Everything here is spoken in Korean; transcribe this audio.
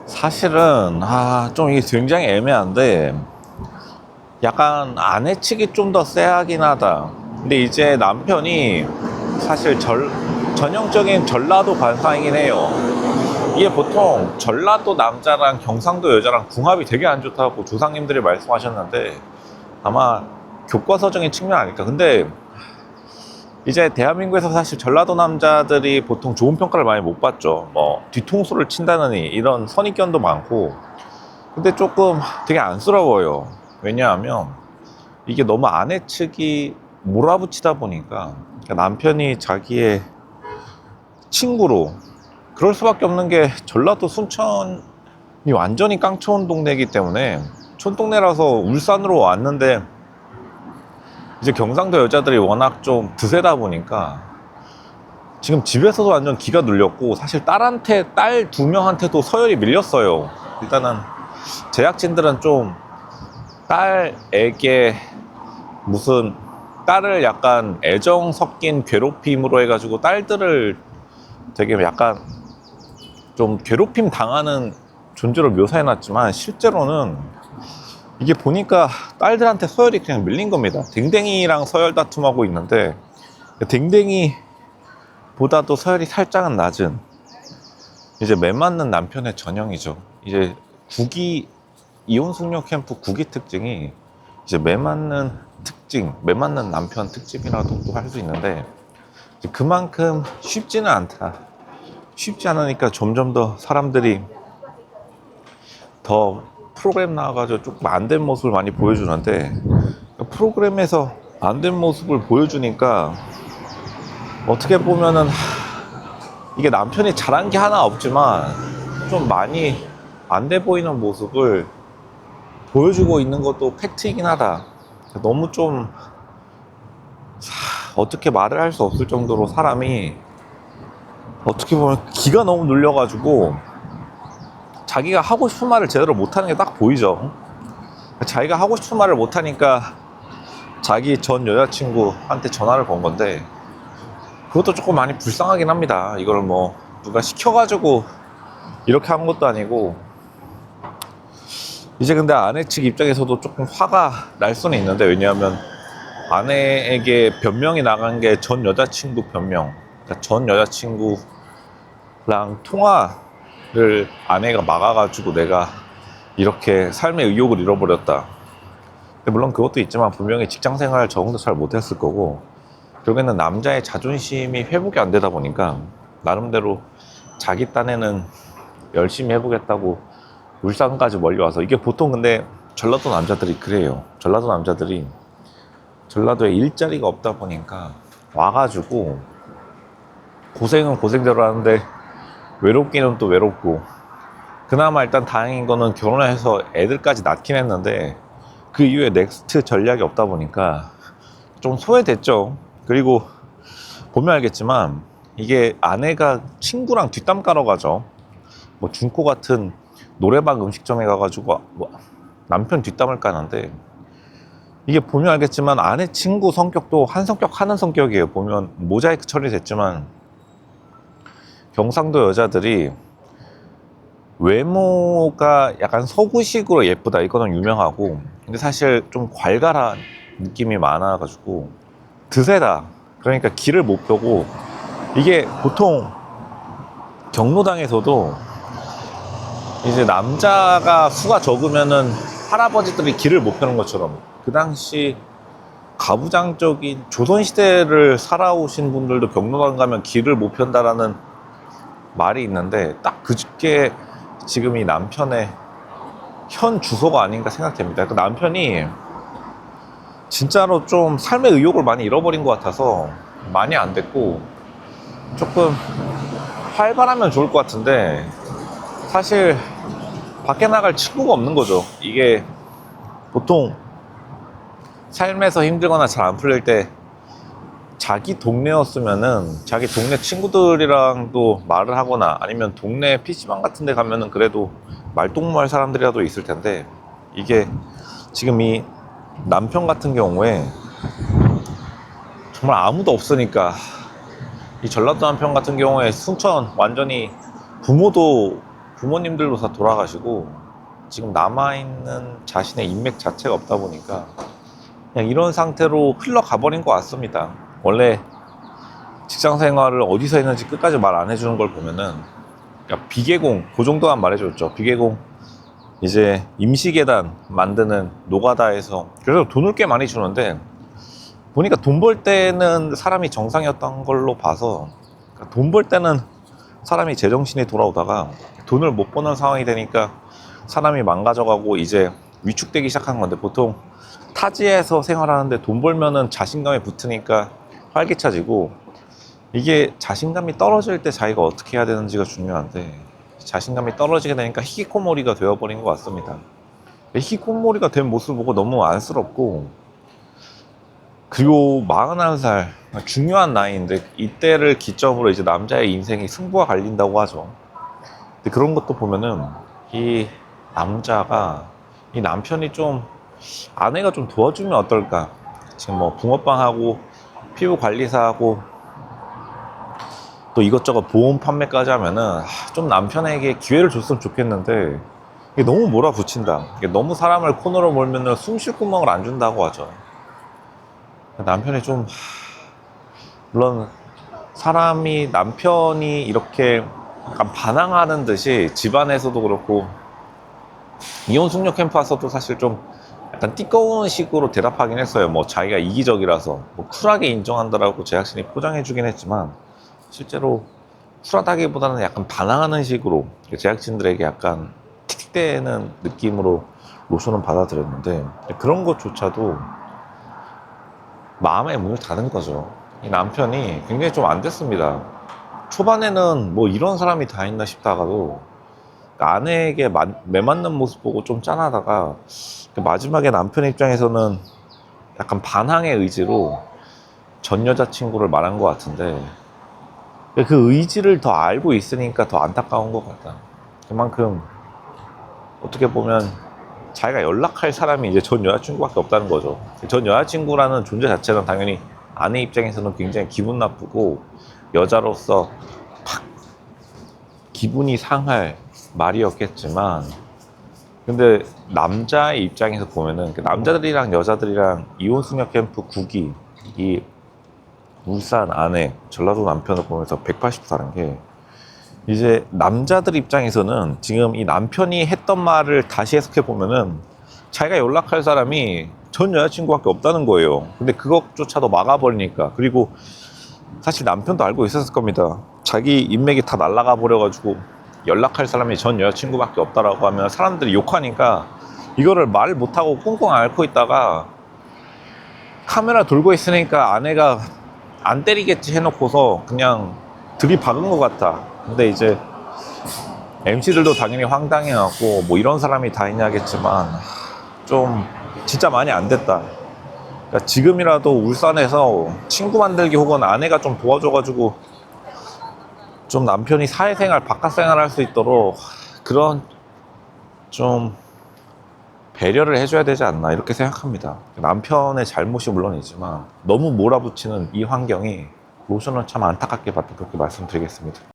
사실은 좀 이게 굉장히 애매한데 약간 아내 측이 좀 더 쎄하긴 하다. 근데 이제 남편이 사실 전형적인 전라도 관상이긴 해요. 이게 보통 전라도 남자랑 경상도 여자랑 궁합이 되게 안 좋다고 조상님들이 말씀하셨는데 아마 교과서적인 측면 아닐까. 근데 이제 대한민국에서 사실 전라도 남자들이 보통 좋은 평가를 많이 못 받죠. 뭐 뒤통수를 친다느니 이런 선입견도 많고. 근데 조금 되게 안쓰러워요. 왜냐하면 이게 너무 아내 측이 몰아붙이다 보니까 남편이 자기의 친구로 그럴 수밖에 없는 게 전라도 순천이 완전히 깡촌 동네이기 때문에 촌동네라서 울산으로 왔는데 이제 경상도 여자들이 워낙 좀 드세다 보니까 지금 집에서도 완전 기가 눌렸고 사실 딸 2명한테도 서열이 밀렸어요. 일단은 제작진들은 좀 딸에게 무슨 딸을 약간 애정 섞인 괴롭힘으로 해가지고 딸들을 되게 약간 좀 괴롭힘 당하는 존재로 묘사해놨지만 실제로는 이게 보니까 딸들한테 서열이 그냥 밀린 겁니다. 댕댕이랑 서열 다툼하고 있는데 댕댕이보다도 서열이 살짝은 낮은 이제 매 맞는 남편의 전형이죠. 이제 이혼 숙녀 캠프 국기 특징이 이제 매 맞는 매 맞는 남편 특징이라고도 할 수 있는데 그만큼 쉽지는 않다. 쉽지 않으니까 점점 더 사람들이 더 프로그램 나와가지고 조금 안 된 모습을 많이 보여주는데 프로그램에서 안 된 모습을 보여주니까 어떻게 보면은 이게 남편이 잘한 게 하나 없지만 좀 많이 안 돼 보이는 모습을 보여주고 있는 것도 팩트이긴 하다. 너무 좀 어떻게 말을 할 수 없을 정도로 사람이 어떻게 보면 기가 너무 눌려가지고 자기가 하고 싶은 말을 제대로 못하는 게 딱 보이죠. 자기가 하고 싶은 말을 못하니까 자기 전 여자친구한테 전화를 건 건데 그것도 조금 많이 불쌍하긴 합니다. 이걸 뭐 누가 시켜가지고 이렇게 한 것도 아니고 이제 근데 아내 측 입장에서도 조금 화가 날 수는 있는데 왜냐하면 아내에게 변명이 나간 게 전 여자친구 변명. 그러니까 전 여자친구랑 통화를 아내가 막아가지고 내가 이렇게 삶의 의욕을 잃어버렸다. 근데 물론 그것도 있지만 분명히 직장생활 적응도 잘 못했을 거고 결국에는 남자의 자존심이 회복이 안 되다 보니까 나름대로 자기 딴에는 열심히 해보겠다고 울산까지 멀리 와서 이게 보통 근데 전라도 남자들이 그래요. 전라도 남자들이 전라도에 일자리가 없다 보니까 와가지고 고생은 고생대로 하는데 외롭기는 또 외롭고 그나마 일단 다행인 거는 결혼을 해서 애들까지 낳긴 했는데 그 이후에 넥스트 전략이 없다 보니까 좀 소외됐죠. 그리고 보면 알겠지만 이게 아내가 친구랑 뒷담 까러 가죠. 뭐 중고 같은 노래방 음식점에 가가지고 뭐 남편 뒷담을 까는데 이게 보면 알겠지만 아내 친구 성격도 한 성격 하는 성격이에요. 보면 모자이크 처리됐지만 경상도 여자들이 외모가 약간 서구식으로 예쁘다 이거는 유명하고 근데 사실 좀 괄괄한 느낌이 많아가지고 드세다. 그러니까 길을 못 펴고 이게 보통 경로당에서도 이제 남자가 수가 적으면은 할아버지들이 길을 못 펴는 것처럼 그 당시 가부장적인 조선시대를 살아오신 분들도 경로당 가면 길을 못 편다라는 말이 있는데 딱 그게 지금 이 남편의 현 주소가 아닌가 생각됩니다. 그 남편이 진짜로 좀 삶의 의욕을 많이 잃어버린 것 같아서 많이 안 됐고 조금 활발하면 좋을 것 같은데 사실 밖에 나갈 친구가 없는 거죠. 이게 보통 삶에서 힘들거나 잘 안 풀릴 때 자기 동네였으면은 자기 동네 친구들이랑도 말을 하거나 아니면 동네 PC방 같은 데 가면은 그래도 말동무할 사람들이라도 있을 텐데 이게 지금 이 남편 같은 경우에 정말 아무도 없으니까 이 전라도 남편 같은 경우에 순천 완전히 부모도 부모님들도 다 돌아가시고 지금 남아있는 자신의 인맥 자체가 없다 보니까 그냥 이런 상태로 흘러가 버린 것 같습니다. 원래 직장 생활을 어디서 했는지 끝까지 말 안 해주는 걸 보면은, 그러니까 비계공, 그 정도만 말해줬죠. 비계공 이제 임시계단 만드는 노가다에서 그래서 돈을 꽤 많이 주는데, 보니까 돈 벌 때는 사람이 정상이었던 걸로 봐서, 그러니까 돈 벌 때는 사람이 제정신이 돌아오다가 돈을 못 버는 상황이 되니까 사람이 망가져가고 이제 위축되기 시작한 건데, 보통 타지에서 생활하는데 돈 벌면은 자신감이 붙으니까 활기차지고, 이게 자신감이 떨어질 때 자기가 어떻게 해야 되는지가 중요한데, 자신감이 떨어지게 되니까 히키코모리가 되어버린 것 같습니다. 히키코모리가 된 모습을 보고 너무 안쓰럽고, 그리고 41살 중요한 나이인데 이때를 기점으로 이제 남자의 인생이 승부가 갈린다고 하죠. 근데 그런 것도 보면은 이 남자가, 이 남편이 좀, 아내가 좀 도와주면 어떨까. 지금 뭐 붕어빵하고 피부 관리사하고 또 이것저것 보험 판매까지 하면은 좀 남편에게 기회를 줬으면 좋겠는데, 이게 너무 몰아붙인다. 이게 너무 사람을 코너로 몰면은 숨 쉴 구멍을 안 준다고 하죠. 남편이 좀, 물론 사람이, 남편이 이렇게 약간 반항하는 듯이 집안에서도 그렇고 이혼 숙녀 캠프 와서도 사실 좀 약간 띠꺼운 식으로 대답하긴 했어요. 뭐 자기가 이기적이라서 뭐 쿨하게 인정한다라고 제작진이 포장해주긴 했지만, 실제로 쿨하다기보다는 약간 반항하는 식으로 제작진들에게 약간 틱틱대는 느낌으로 로션은 받아들였는데, 그런 것조차도 마음의 문을 닫은 거죠. 이 남편이 굉장히 좀 안 됐습니다. 초반에는 뭐 이런 사람이 다 있나 싶다가도 아내에게 매맞는 모습 보고 좀 짠하다가, 마지막에 남편 입장에서는 약간 반항의 의지로 전 여자친구를 말한 것 같은데, 그 의지를 더 알고 있으니까 더 안타까운 것 같다. 그만큼 어떻게 보면 자기가 연락할 사람이 이제 전 여자친구밖에 없다는 거죠. 전 여자친구라는 존재 자체는 당연히 아내 입장에서는 굉장히 기분 나쁘고 여자로서 팍 기분이 상할 말이었겠지만, 근데 남자의 입장에서 보면은 남자들이랑 여자들이랑 이혼 숙녀 캠프 9기, 이 울산 아내 전라도 남편을 보면서 180도라는 게, 이제 남자들 입장에서는 지금 이 남편이 했던 말을 다시 해석해 보면은 자기가 연락할 사람이 전 여자친구밖에 없다는 거예요. 근데 그것조차도 막아버리니까. 그리고 사실 남편도 알고 있었을 겁니다. 자기 인맥이 다 날아가 버려가지고 연락할 사람이 전 여자친구밖에 없다라고 하면 사람들이 욕하니까 이거를 말 못하고 꽁꽁 앓고 있다가 카메라 돌고 있으니까 아내가 안 때리겠지 해놓고서 그냥 들이박은 것 같아. 근데 이제 MC들도 당연히 황당해하고 뭐 이런 사람이 다 있냐겠지만, 좀 진짜 많이 안 됐다. 그러니까 지금이라도 울산에서 친구 만들기 혹은 아내가 좀 도와줘가지고 좀 남편이 사회생활, 바깥생활 할 수 있도록 그런 좀 배려를 해줘야 되지 않나, 이렇게 생각합니다. 남편의 잘못이 물론이지만 너무 몰아붙이는 이 환경이 로션을 참 안타깝게 봤다, 그렇게 말씀드리겠습니다.